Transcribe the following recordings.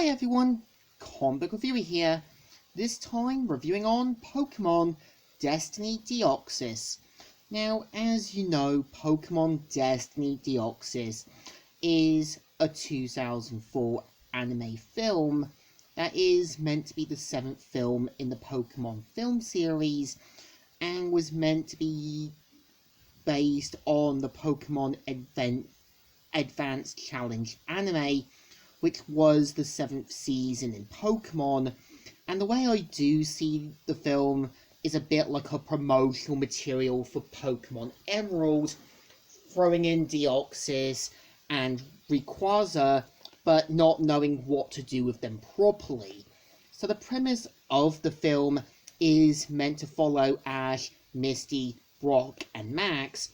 Hi everyone, Comic Reviewer here, this time reviewing on Pokemon Destiny Deoxys. Now, as you know, Pokemon Destiny Deoxys is a 2004 anime film that is meant to be the 7th film in the Pokemon film series and was meant to be based on the Pokemon Advanced Challenge anime, which was the 7th season in Pokemon. And the way I do see the film is a bit like a promotional material for Pokemon Emerald, throwing in Deoxys and Rayquaza, but not knowing what to do with them properly. So the premise of the film is meant to follow Ash, Misty, Brock, and Max,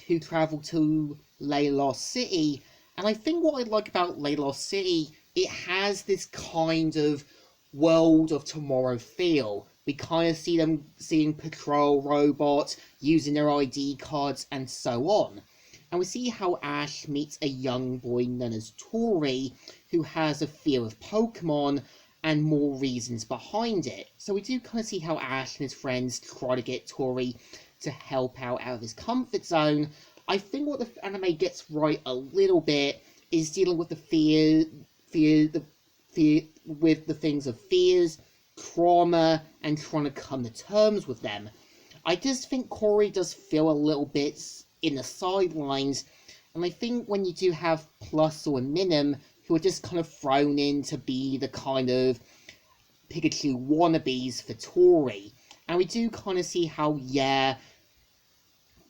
who travel to Laylos City. And I think what I like about Laylos City, it has this kind of World of Tomorrow feel. We kind of see them seeing patrol robots, using their ID cards, and so on. And we see how Ash meets a young boy known as Tori, who has a fear of Pokemon, and more reasons behind it. So we do kind of see how Ash and his friends try to get Tori to help out of his comfort zone. I think what the anime gets right a little bit is dealing with the fear with the things of fears, trauma, and trying to come to terms with them. I just think Corey does feel a little bit in the sidelines, and I think when you do have Plusle and Minim, who are just kind of thrown in to be the kind of Pikachu wannabes for Tori, and we do kind of see how,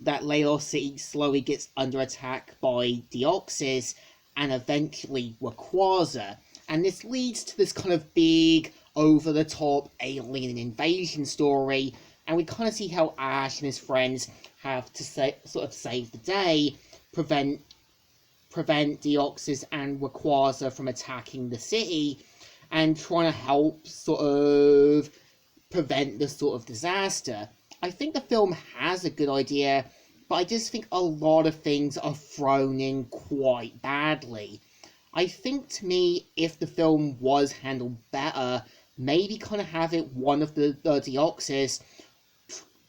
that Laylos City slowly gets under attack by Deoxys and eventually Rayquaza. And this leads to this kind of big, over-the-top alien invasion story. And we kind of see how Ash and his friends have to sort of save the day, prevent Deoxys and Rayquaza from attacking the city, and trying to help sort of prevent this sort of disaster. I think the film has a good idea, but I just think a lot of things are thrown in quite badly. I think, to me, if the film was handled better, maybe kind of have it one of the Deoxys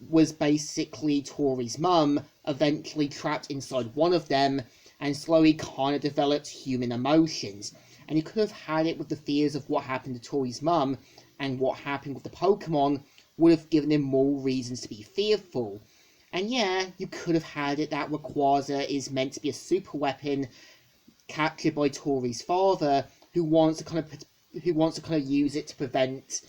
was basically Tori's mum, eventually trapped inside one of them, and slowly kind of developed human emotions. And you could have had it with the fears of what happened to Tori's mum, and what happened with the Pokemon would have given him more reasons to be fearful. And you could have had it that Rayquaza is meant to be a super weapon captured by Tori's father, who wants to kind of use it to prevent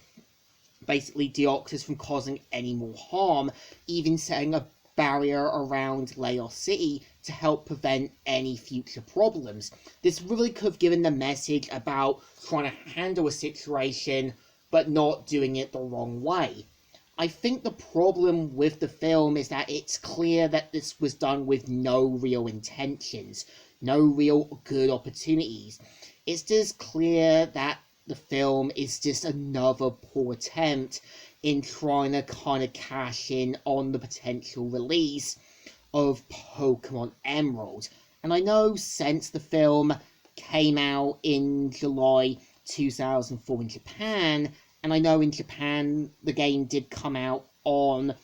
basically Deoxys from causing any more harm, even setting a barrier around Laylos City to help prevent any future problems. This really could have given the message about trying to handle a situation but not doing it the wrong way. I think the problem with the film is that it's clear that this was done with no real intentions, no real good opportunities. It's just clear that the film is just another poor attempt in trying to kind of cash in on the potential release of Pokemon Emerald. And I know since the film came out in July 2004 in Japan, and I know in Japan the game did come out on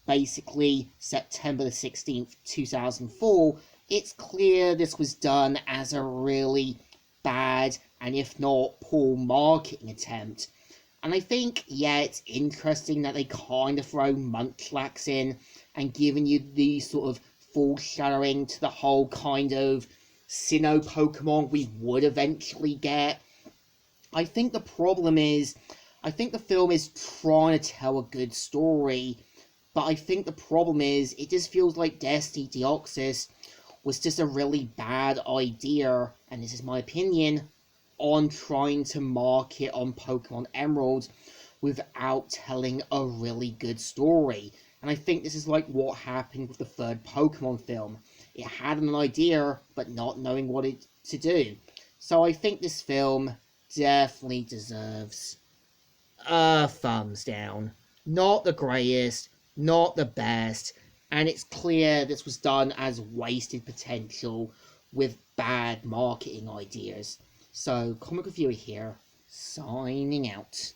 basically September the 16th, 2004, it's clear this was done as a really bad, and if not poor, marketing attempt. And I think, it's interesting that they kind of throw Munchlax in and giving you the sort of foreshadowing to the whole kind of Sinnoh Pokemon we would eventually get. I think the problem is, I think the film is trying to tell a good story, but I think the problem is, it just feels like Destiny Deoxys was just a really bad idea, and this is my opinion, on trying to market on Pokemon Emerald without telling a really good story. And I think this is like what happened with the third Pokemon film. It had an idea, but not knowing what to do. So I think this film definitely deserves a thumbs down. Not the greatest, not the best, and it's clear this was done as wasted potential with bad marketing ideas. So, Comic Reviewer here, signing out.